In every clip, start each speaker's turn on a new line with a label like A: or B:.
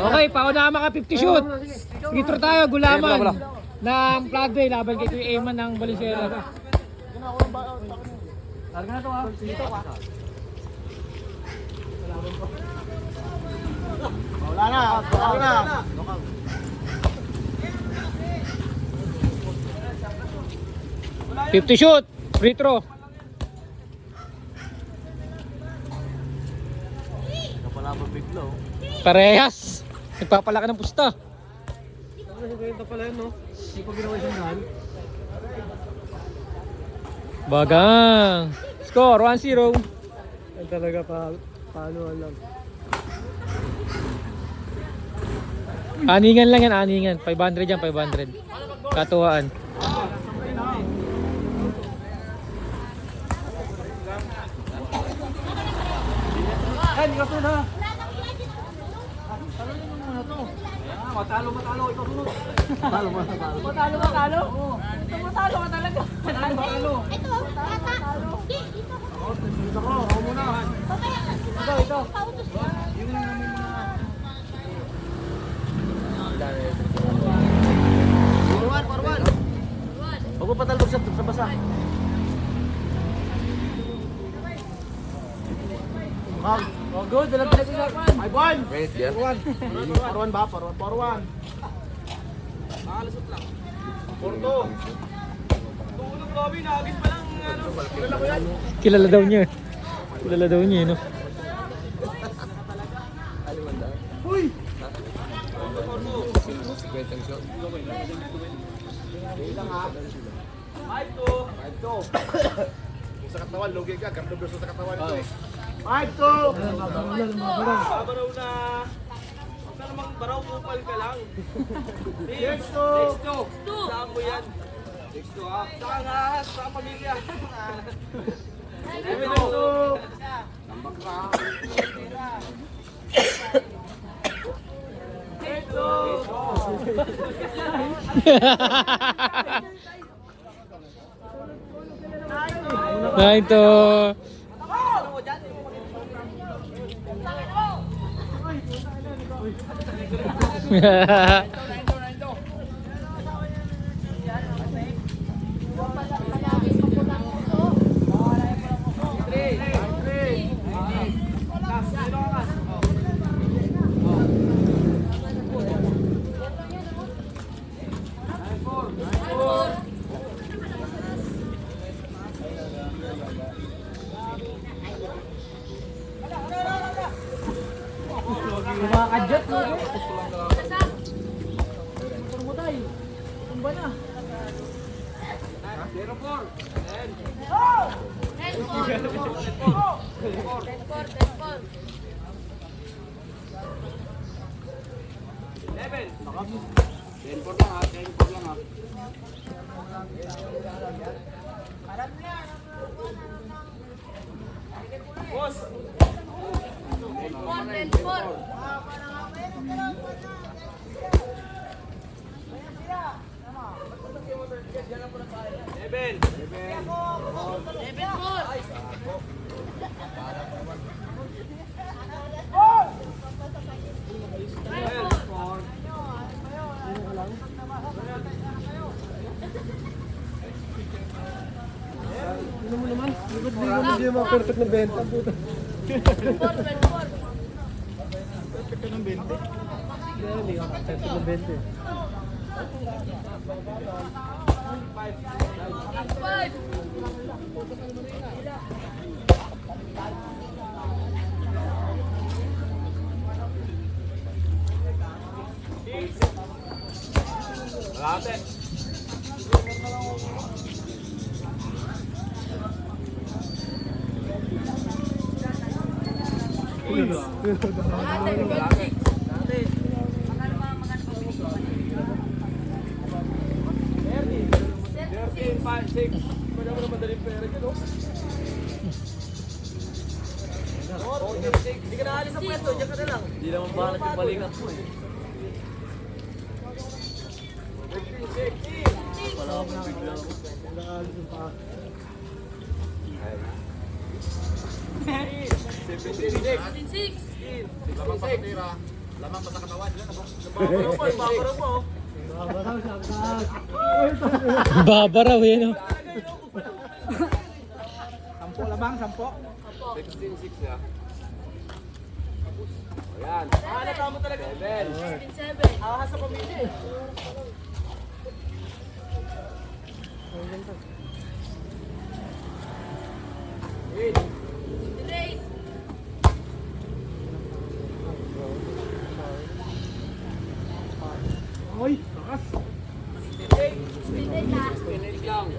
A: Okay, pauna maka 50 shoot. Gitro tayo, gulaman ng Floodway laban kay Kuya Eman ng Balisera. Larga na to ha. Dito ka.
B: Wala na, wala na.
A: 50 shoot, free throw.
B: Kapalaban biglo.
A: Parehas. Nagpapalaki ng pusta.
B: Ito pala yun, no? Hindi ko ginawa siyang daan.
A: Bagang. Score 1-0.
B: Ay talaga paano lang.
A: Aningan lang yan, aningan. 500 yan, 500. Katuwaan.
B: Ay, hindi ka sunod ha. Matalo, ikaw sunod. Matalo.
C: Matalo ka talaga.
B: Matalo.
C: Ito, matalo. Dito.
B: Ako muna. Ito.
C: Pautos ka.
B: Yun lang namin mga... Parwan. Huwag mo patalbog sa basa. Oh, good. Dalang pinag-usapan. Ay, Juan.
D: Wait, yeah.
B: Parwan ba? Parwan. Makalasot lang. Porto. Tulog Bobby, naagis pa lang. Kilala ko yan.
A: Kilala daw niya. Kilala daw niya, no?
B: Uy! Five to. Sa katawan, lugi ka. Kartog sa katawan ito. 5-2! Babaraw na. Huwag ka namang baraw, kupal ka lang. 6-2! Saan mo yan? 6-2 ha? Saan nga? Sa pamilya. 7-2! Tambak ka. 8-2!
A: Nah itu.
B: Kumakadyat mo. Ano mo naman? Hindi mo perfect na benta. Perfect ka ng 20. Hindi ka perfect ng 20. Hindi ka naalis sa pwesto, dyan ka na lang. Hindi naman balat yung balikat mo eh. Wala ako na bigla ako. Naalis yung pa.
C: 16.
B: Lamang pa sa katawan. Babaraw po, babaraw po.
A: Babaraw yan o.
B: 10 lamang, 10. 16-6 na. Ayan. Natama talaga.
C: 7.
B: Ahas sa pamilya eh.
C: Race.
B: Oy, takas.
C: Pinay na.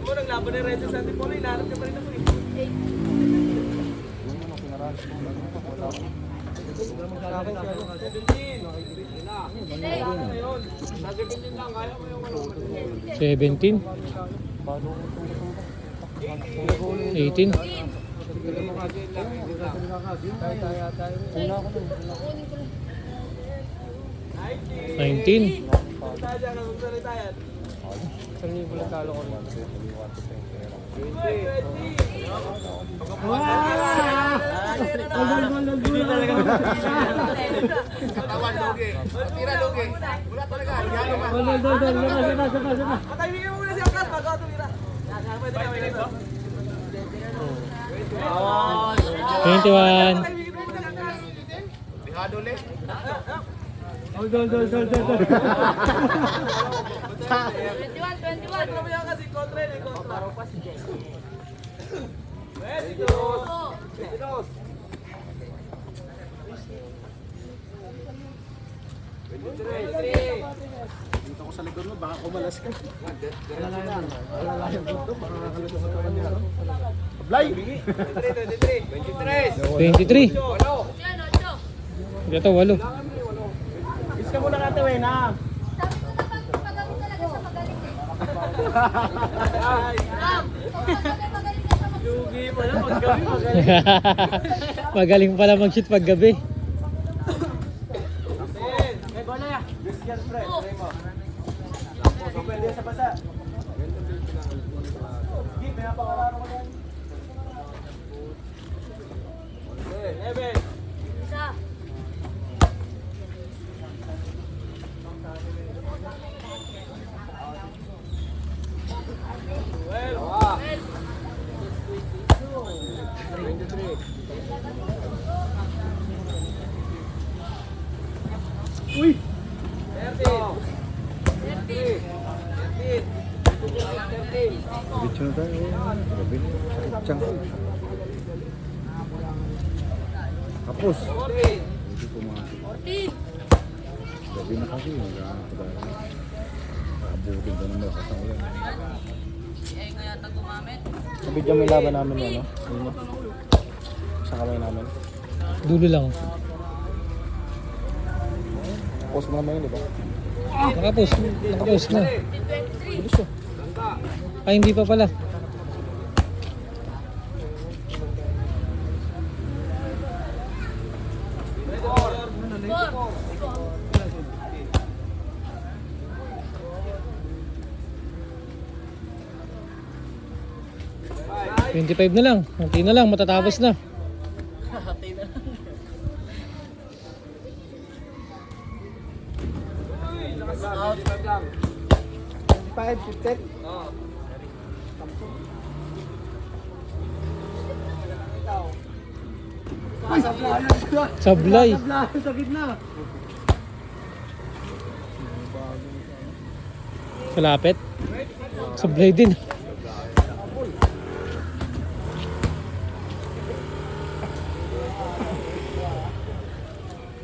B: Ako naglaban ni Reza sa Antipolo, hinahanap ka pa rin ako eh.
A: 17. 18. 19.
B: Katawan, Logi. Tira, Logi. Wala talaga. Halo ma. Patahimik mo muna si Angkat bago ito tira. Pwede ka may nito.
A: 21.
B: Patahimik mo muna Angkat. Bihado le. Trabayan kasi kontra yun, kontra. Dito ko sa likod mo, baka kumalas ka. Blay!
A: 23.
C: yan, 8.
A: Ito, 8.
B: Is ka muna kate, Wena.
C: Sabi ko naman, magaling talaga sa magaling eh. Ram, magaling ka sa magaling.
B: Lugi mo na, magaling.
A: Magaling pala mag-shoot pag gabi.
B: May bola ya. Biscuit friend, try mo. So, pwede sa basa. Gip, may napakalaro ko yan. 11.
C: Isa.
B: Uy! 13.
D: Diretso na tayo. Gabi na. Sakit siyang. Tapos.
B: 14.
D: Hindi ko mga
C: 14.
D: gabi na kasi. Abutin ka ng malakas ang ulan. Sa video may laban namin ano? Ano? Sa kamay namin.
A: Dulo lang.
D: Post mo naman yun, di ba?
A: Nakapost. Nakapost na.
C: 23.
A: Ay, hindi pa pala.
B: Five.
A: 25 na lang. Kunti na lang. Matatapos na.
B: Out. 25 lang.
D: 5, 15.
B: Oo.
A: Sablay.
B: Sa gitna.
A: Malapit. Sablay din.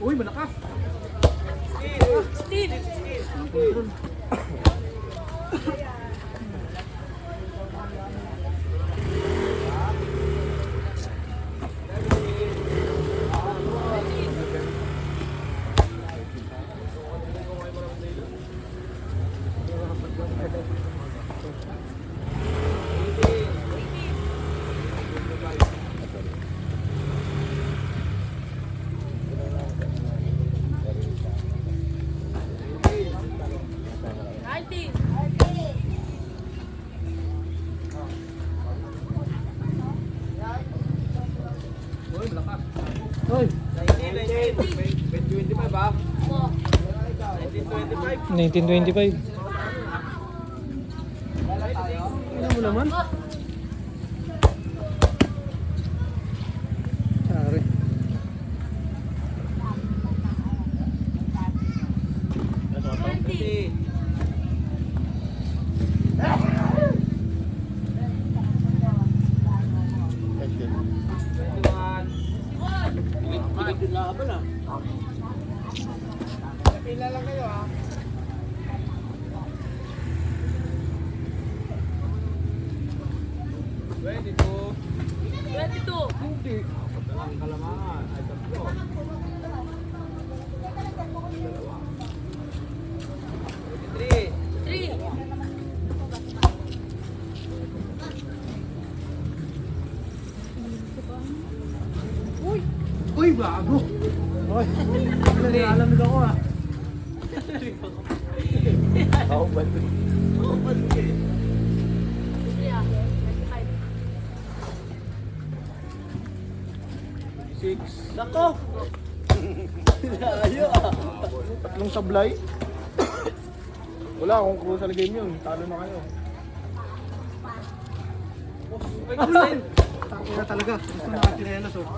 B: Uy, malakas.
C: Steve.
A: 1925.
D: Ano mo naman? Sorry.
B: Uy, bago!
D: Hoy, nalalamig ako ah.
B: Ako ba ito? Ako ba ito?
D: Nako! Tatlong sablay. Wala akong crucial game yun. Talo na kayo. Tangina talaga. Gusto na katinelas oh.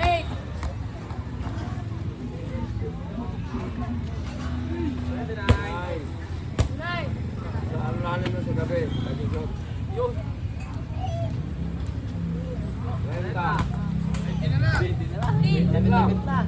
C: Eight. Nine.
B: Ano na naman sa gabi? Lagi ko. Yun. Renta. Yan lang. Ayan.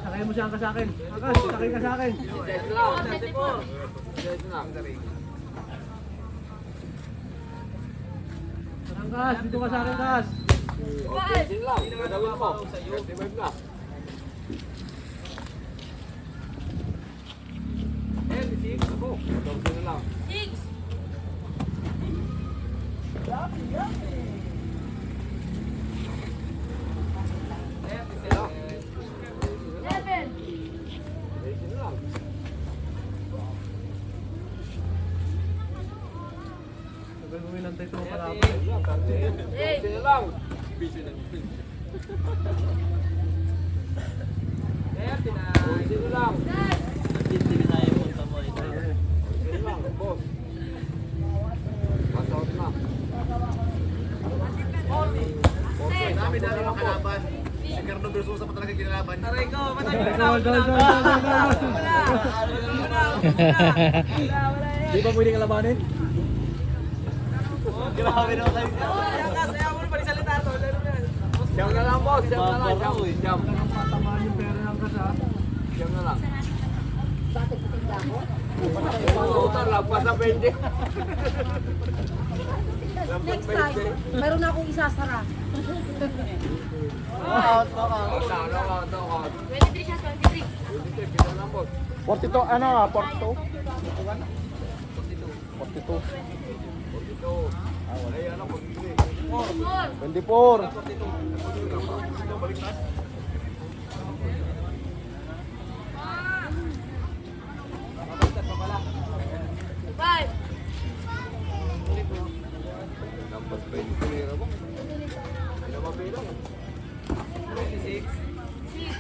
D: Sakay mo siya sa akin. Akas, sakay ka sa akin. Angkas, dito ka sa akin, Kas.
C: Five. Six. Seven.
D: Sabi mo minantay ito mo pala.
C: Eight. Nine. Ten.
B: Dami mga kalaban. Si Cardo Versosa pa talaga kinalaban. Aray ko,
D: Di ba pwede kalabanin?
B: Grabe naman kayo. Siyam na lang, boss. Siyam na lang. Siyam.
D: Matamaan yung pera ng Kas ha.
B: Siyam na lang. Utang, lagpas na 20.
E: Next time, meron na akong isasara.
B: Knockout.
C: 23 siya, 23.
D: 42, ano ah, 42? 42.
B: 42. Ay, ano,
C: 4.
D: 24.
C: Five.
B: Lampas 20 lira mo. Ay, mabilang. 26.
C: Six.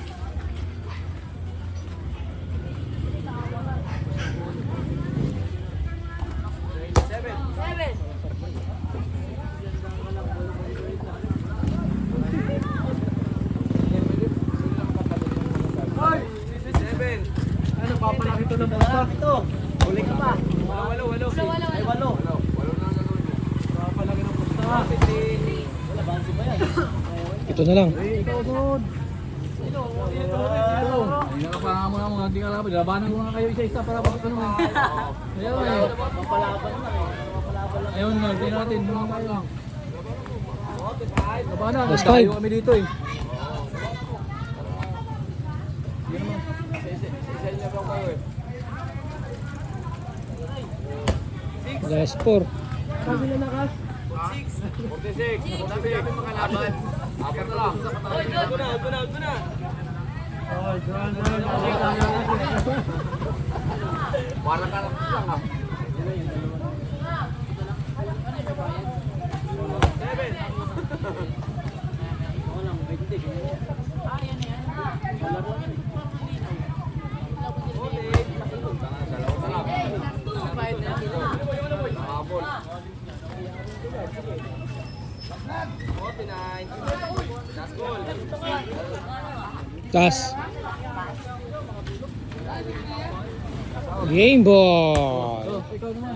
C: Seven.
D: Ay!
B: 7.
D: Ano, papalaki ito ng basta?
B: Huli ka pa. Walo.
C: Wala.
B: Walo na ang gagawin mo.
D: Papalaki ng basta.
A: Ito na lang.
F: Hindi na pa mo na mga hindi ka laban. Labanan ko nga kayo isa-isa para pagkano eh. Ayaw eh. Ayaw na, hindi natin. Mga tayo lang. Labanan,
A: Last
F: tayo
A: five.
F: kami dito eh.
A: Last 4.
B: 46. Sabi namin makalaban. Apat na lang. Ito na. Parang karap lang ah. 7.
A: Tas. Game ball.
F: Ikaw naman.